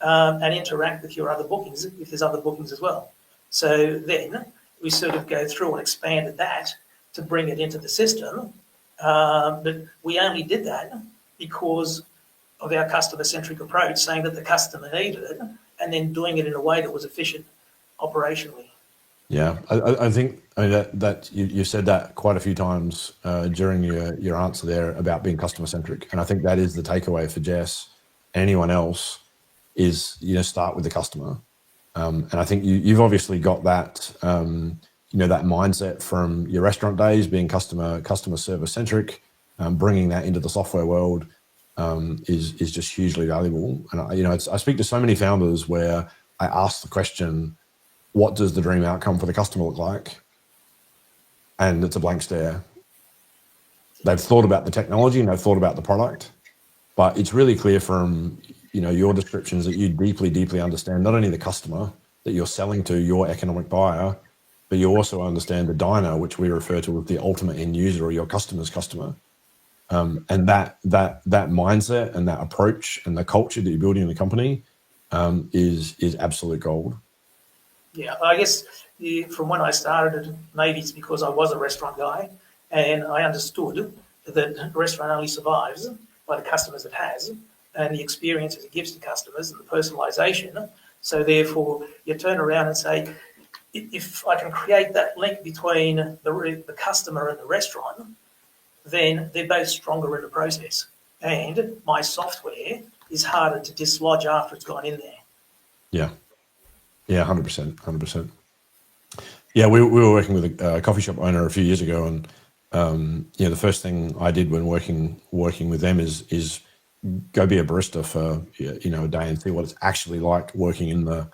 and interact with your other bookings if there's other bookings as well. So then we sort of go through and expanded that to bring it into the system. But we only did that because of our customer-centric approach, saying that the customer needed it and then doing it in a way that was efficient operationally. Yeah, I think that you said that quite a few times during your answer there about being customer-centric. And I think that is the takeaway for Jess and anyone else is, start with the customer. And I think you've obviously got that, that mindset from your restaurant days, being customer service centric, bringing that into the software world is just hugely valuable. And I speak to so many founders where I ask the question, what does the dream outcome for the customer look like? And it's a blank stare. They've thought about the technology and they've thought about the product, but it's really clear from your descriptions that you deeply understand not only the customer that you're selling to, your economic buyer, but you also understand the diner, which we refer to as the ultimate end user or your customer's customer. And that mindset and that approach and the culture that you're building in the company is absolute gold. Yeah, I guess from when I started, maybe it's because I was a restaurant guy and I understood that a restaurant only survives by the customers it has and the experiences it gives to customers and the personalisation. So therefore, you turn around and say, if I can create that link between the customer and the restaurant, then they're both stronger in the process. And my software is harder to dislodge after it's gone in there. Yeah. Yeah, 100%. Yeah, we were working with a coffee shop owner a few years ago, and the first thing I did when working with them is go be a barista for a day and see what it's actually like working in the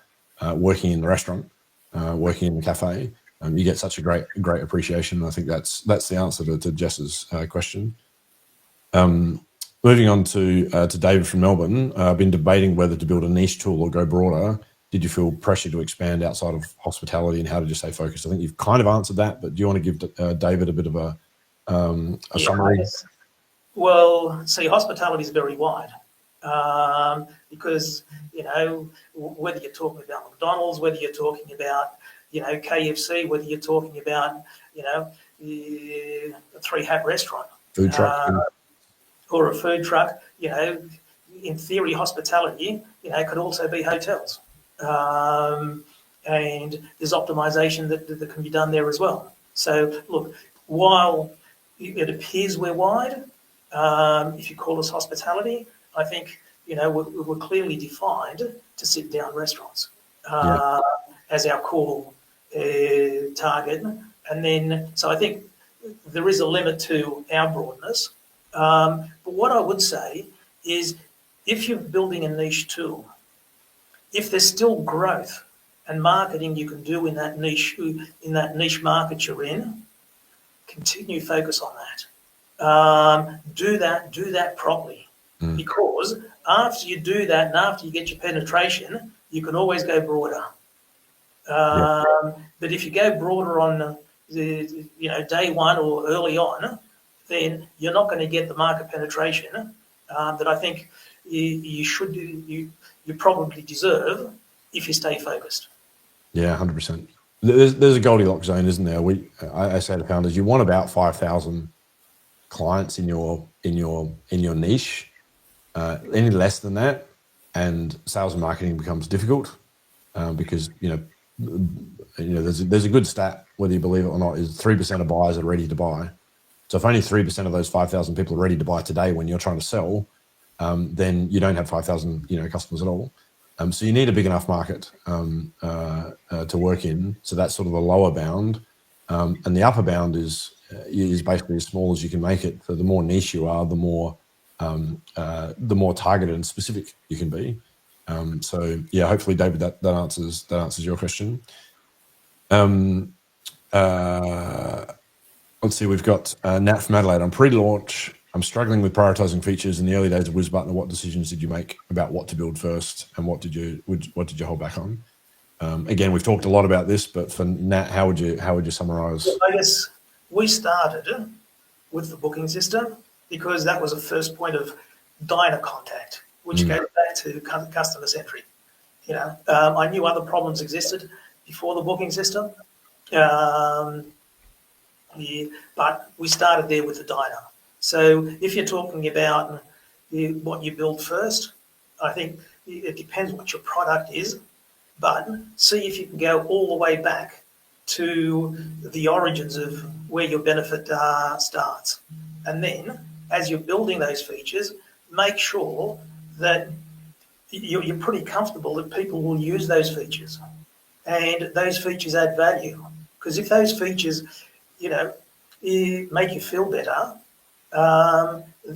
restaurant, working in the cafe. You get such a great appreciation. I think that's the answer to Jess's question. Moving on to David from Melbourne. I've been debating whether to build a niche tool or go broader. Did you feel pressure to expand outside of hospitality, and how did you stay focused? I think you've kind of answered that, but do you want to give David a bit of a summary? Well, see, hospitality is very wide because, whether you're talking about McDonald's, whether you're talking about, KFC, whether you're talking about, a three-hat restaurant. Food truck. Or a food truck, in theory, hospitality, could also be hotels. and there's optimization that can be done there as well. So look, while it appears we're wide, if you call us hospitality, I think, we're clearly defined to sit down restaurants as our core target. And then, so I think there is a limit to our broadness. But what I would say is, if you're building a niche tool, if there's still growth and marketing you can do in that niche market you're in, continue focus on that. Do that properly, because after you do that and after you get your penetration, you can always go broader. But if you go broader on day one or early on, then you're not going to get the market penetration that I think you should do. You probably deserve if you stay focused. Yeah, 100%. There's a Goldilocks zone, isn't there? I say to founders, you want about 5,000 clients in your niche. Any less than that, and sales and marketing becomes difficult because there's a good stat, whether you believe it or not, is 3% of buyers are ready to buy. So if only 3% of those 5,000 people are ready to buy today when you're trying to sell, then you don't have 5,000 customers at all. So you need a big enough market to work in. So that's sort of the lower bound, and the upper bound is basically as small as you can make it. So the more niche you are, the more targeted and specific you can be. So yeah, hopefully, David, that answers your question. Let's see, we've got Nat from Adelaide. On pre-launch, I'm struggling with prioritizing features in the early days of WizButler. What decisions did you make about what to build first, and what did you hold back on? Again, we've talked a lot about this, but for Nat, how would you summarize? Well, I guess we started with the booking system because that was the first point of diner contact, which goes back to customer centric. I knew other problems existed before the booking system, but we started there with the diner. So if you're talking about what you build first, I think it depends what your product is, but see if you can go all the way back to the origins of where your benefit starts. And then as you're building those features, make sure that you're pretty comfortable that people will use those features and those features add value. Because if those features, make you feel better,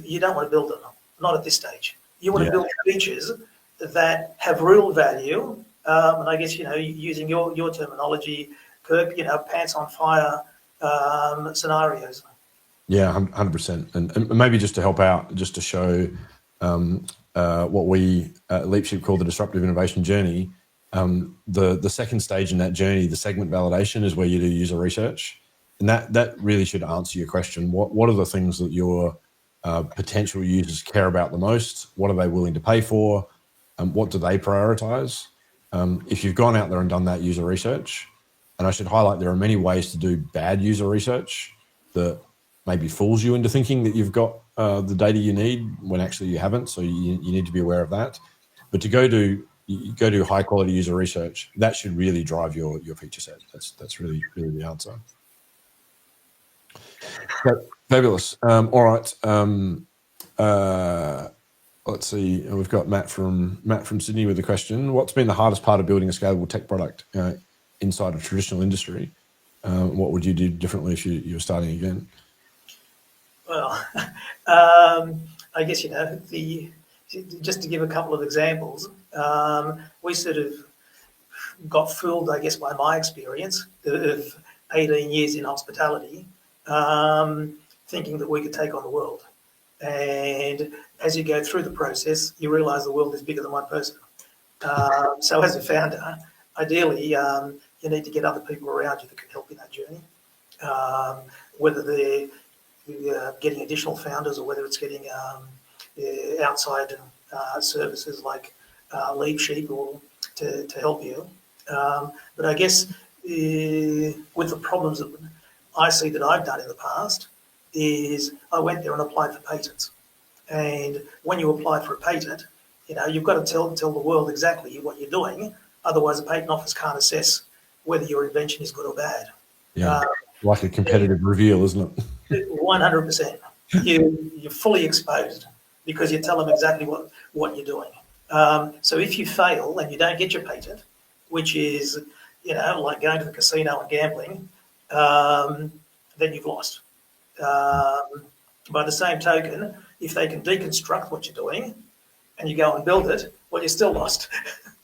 you don't want to build them, not at this stage. You want to build features that have real value, and I guess, using your terminology, Kirk, pants on fire scenarios. Yeah, 100%. And maybe just to help out, just to show what we at LeapSheep call the disruptive innovation journey, the second stage in that journey, the segment validation, is where you do user research. And that really should answer your question. What are the things that your potential users care about the most? What are they willing to pay for? What do they prioritize? If you've gone out there and done that user research, and I should highlight there are many ways to do bad user research that maybe fools you into thinking that you've got the data you need when actually you haven't. So you need to be aware of that. But to go do high quality user research, that should really drive your feature set. That's really the answer. Fabulous. All right. Let's see. We've got Matt from Sydney with a question. What's been the hardest part of building a scalable tech product inside a traditional industry? What would you do differently if you were starting again? Well, I guess, just to give a couple of examples, we sort of got fooled, I guess, by my experience of 18 years in hospitality, thinking that we could take on the world. And as you go through the process, you realise the world is bigger than one person. So as a founder, ideally, you need to get other people around you that can help in that journey, whether they're getting additional founders or whether it's getting outside services like LeapSheep or to help you. But I guess with the problems that I see that I've done in the past is I went there and applied for patents. And when you apply for a patent, you've got to tell the world exactly what you're doing Otherwise, the patent office can't assess whether your invention is good or bad. Yeah, like a competitive reveal, isn't it? 100%. You're fully exposed because you tell them exactly what you're doing. So if you fail and you don't get your patent, which is, like going to the casino and gambling, then you've lost. By the same token, if they can deconstruct what you're doing and you go and build it, well, you're still lost.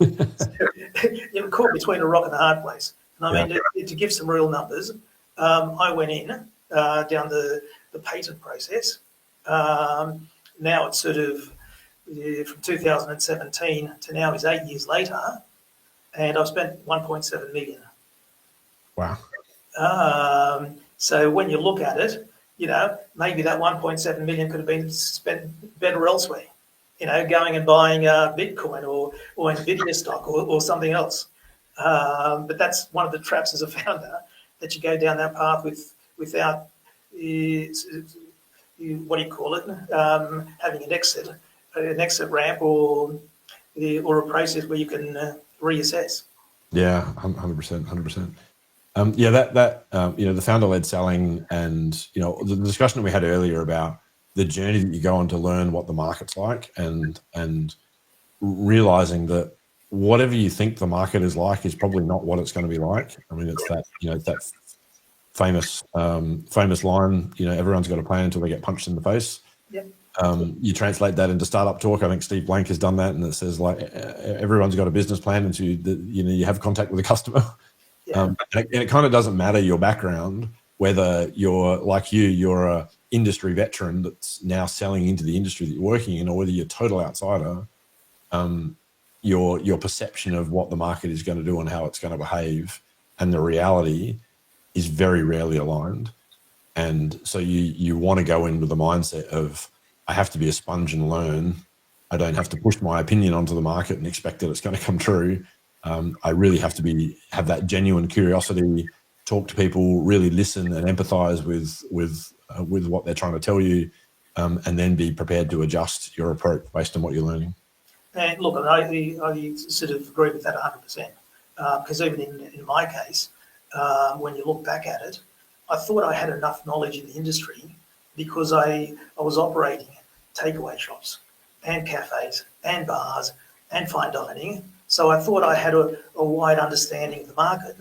You're caught between a rock and a hard place. And I mean, to give some real numbers, I went in down the patent process. Now it's sort of from 2017 to now is 8 years later, and I've spent 1.7 million. Wow. So when you look at it, maybe that 1.7 million could have been spent better elsewhere. Going and buying Bitcoin or Nvidia stock or something else. But that's one of the traps as a founder, that you go down that path without what do you call it? Having an exit ramp or a process where you can reassess. Yeah, 100%, 100%. The founder-led selling, and the discussion that we had earlier about the journey that you go on to learn what the market's like, and realizing that whatever you think the market is like is probably not what it's going to be like. I mean, it's that famous line. Everyone's got a plan until they get punched in the face. Yep. You translate that into startup talk. I think Steve Blank has done that, and it says like everyone's got a business plan until you have contact with a customer. Yeah. And it kind of doesn't matter your background, whether you're like you're a industry veteran that's now selling into the industry that you're working in, or whether you're a total outsider. Your perception of what the market is going to do and how it's going to behave, and the reality is very rarely aligned. And so you want to go in with the mindset of, I have to be a sponge and learn. I don't have to push my opinion onto the market and expect that it's going to come true. I really have to have that genuine curiosity, talk to people, really listen and empathize with what they're trying to tell you, and then be prepared to adjust your approach based on what you're learning. And look, I sort of agree with that 100%. Because even in my case, when you look back at it, I thought I had enough knowledge in the industry because I was operating takeaway shops and cafes and bars and fine dining. So I thought I had a wide understanding of the market.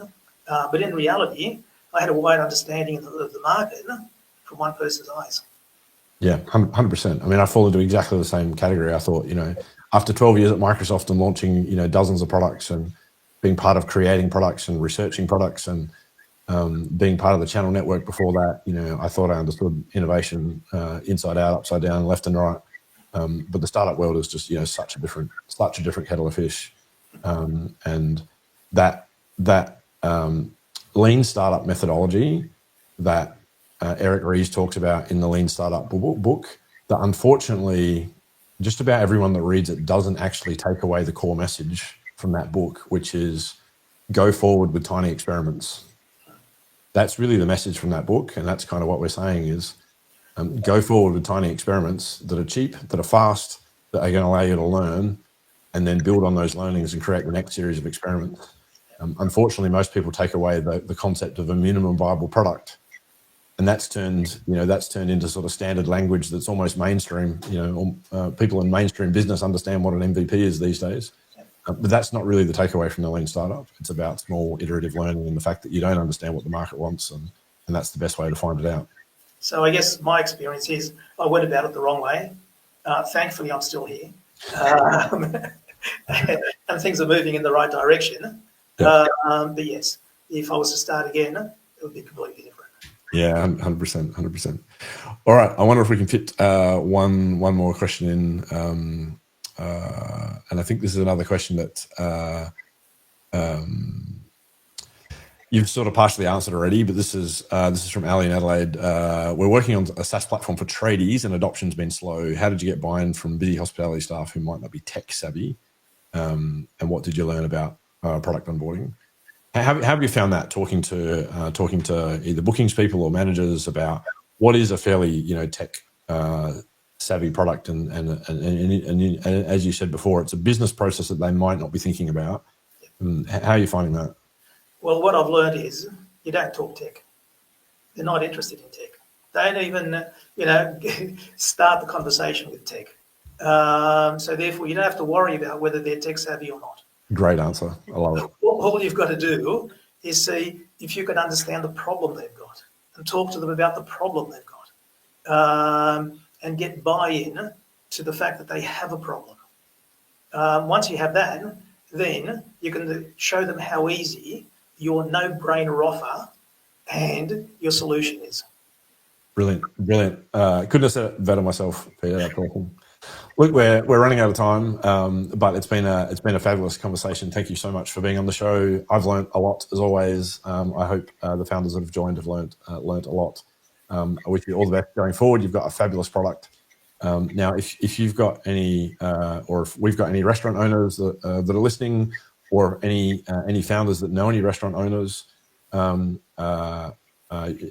But in reality, I had a wide understanding of the market from one person's eyes. Yeah, 100%. I mean, I fall into exactly the same category. I thought, after 12 years at Microsoft and launching, dozens of products and being part of creating products and researching products and being part of the channel network before that, I thought I understood innovation inside out, upside down, left and right. But the startup world is just, such a different kettle of fish. And that lean startup methodology that Eric Ries talks about in the Lean Startup book, that unfortunately just about everyone that reads it doesn't actually take away the core message from that book, which is go forward with tiny experiments. That's really the message from that book, and that's kind of what we're saying is go forward with tiny experiments that are cheap, that are fast, that are going to allow you to learn, and then build on those learnings and create the next series of experiments. Unfortunately, most people take away the concept of a minimum viable product, and that's turned into sort of standard language that's almost mainstream. People in mainstream business understand what an MVP is these days, but that's not really the takeaway from the Lean Startup. It's about small iterative learning and the fact that you don't understand what the market wants, and that's the best way to find it out. So I guess my experience is I went about it the wrong way. Thankfully, I'm still here. And things are moving in the right direction. Yeah. But yes, if I was to start again, it would be completely different. Yeah, 100%. All right, I wonder if we can fit one more question in, and I think this is another question that you've sort of partially answered already, but this is from Ali in Adelaide. We're working on a SaaS platform for tradies, and adoption's been slow. How did you get buy-in from busy hospitality staff who might not be tech savvy? And what did you learn about product onboarding? How have you found that talking to either bookings people or managers about what is a fairly tech savvy product, and as you said before, it's a business process that they might not be thinking about, How are you finding that? Well, what I've learned is you don't talk tech. They're not interested in tech. Don't even, start the conversation with tech. So therefore, you don't have to worry about whether they're tech savvy or not. Great answer. I love it. All you've got to do is see if you can understand the problem they've got and talk to them about the problem they've got, and get buy-in to the fact that they have a problem. Once you have that, then you can show them how easy your no-brainer offer and your solution is. Brilliant. Couldn't have said it better myself, Peter. That's awesome. Look, we're running out of time, but it's been a fabulous conversation. Thank you so much for being on the show. I've learned a lot as always. I hope the founders that have joined have learned a lot. I wish you all the best going forward. You've got a fabulous product. Now, if you've got any, or if we've got any restaurant owners that are listening, or any founders that know any restaurant owners,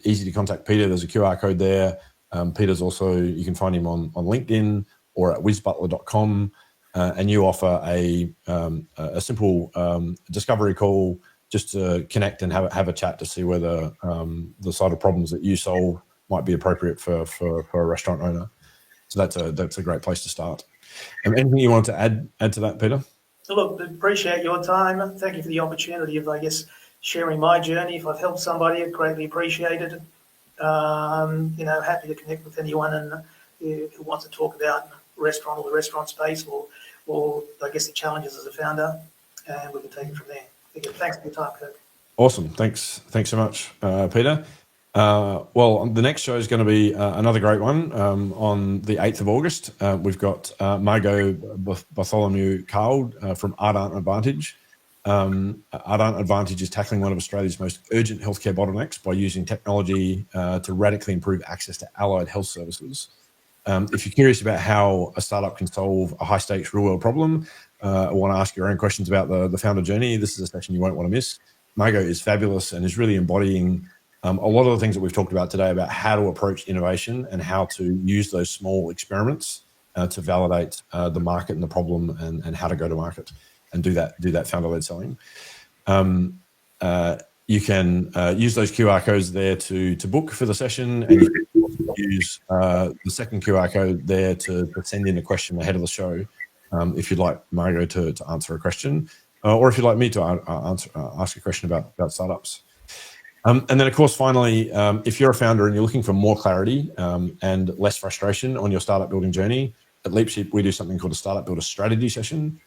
easy to contact Peter. There's a QR code there. Peter's also, you can find him on LinkedIn or at WizButler.com, and you offer a simple discovery call just to connect and have a chat to see whether the sort of problems that you solve might be appropriate for a restaurant owner. So that's a great place to start. Anything you want to add to that, Peter? Look, appreciate your time. Thank you for the opportunity of, sharing my journey. If I've helped somebody, I greatly appreciate it. Happy to connect with anyone who wants to talk about restaurant or the restaurant space or the challenges as a founder, and we can take it from there. Again, thanks for your time, Kirk. Awesome. Thanks so much, Peter. Well, the next show is going to be another great one on the 8th of August. We've got Margot Bartholomew-Carl from Ardant Advantage. Ardant Advantage is tackling one of Australia's most urgent healthcare bottlenecks by using technology to radically improve access to allied health services. If you're curious about how a startup can solve a high-stakes real-world problem, or want to ask your own questions about the founder journey, this is a session you won't want to miss. Margot is fabulous and is really embodying a lot of the things that we've talked about today about how to approach innovation and how to use those small experiments to validate the market and the problem and how to go to market and do that founder-led selling. You can use those QR codes there to book for the session, and you can also use the second QR code there to send in a question ahead of the show if you'd like Margot to answer a question, or if you'd like me to ask a question about startups. And then, of course, finally, if you're a founder and you're looking for more clarity and less frustration on your startup building journey, at LeapSheep, we do something called a Startup Builder Strategy Session.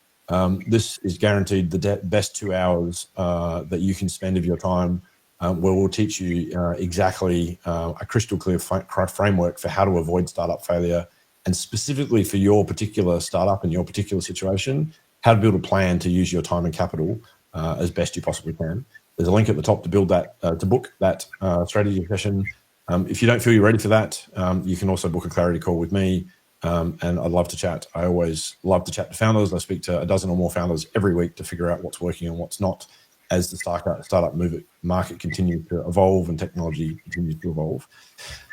This is guaranteed the best 2 hours that you can spend of your time, where we'll teach you exactly a crystal clear framework for how to avoid startup failure, and specifically for your particular startup and your particular situation, how to build a plan to use your time and capital as best you possibly can. There's a link at the top to build that, to book that strategy session. If you don't feel you're ready for that, you can also book a clarity call with me, and I'd love to chat. I always love to chat to founders. I speak to a dozen or more founders every week to figure out what's working and what's not as the startup market continues to evolve and technology continues to evolve.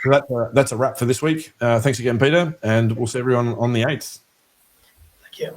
So that's a wrap for this week. Thanks again, Peter, and we'll see everyone on the 8th. Thank you.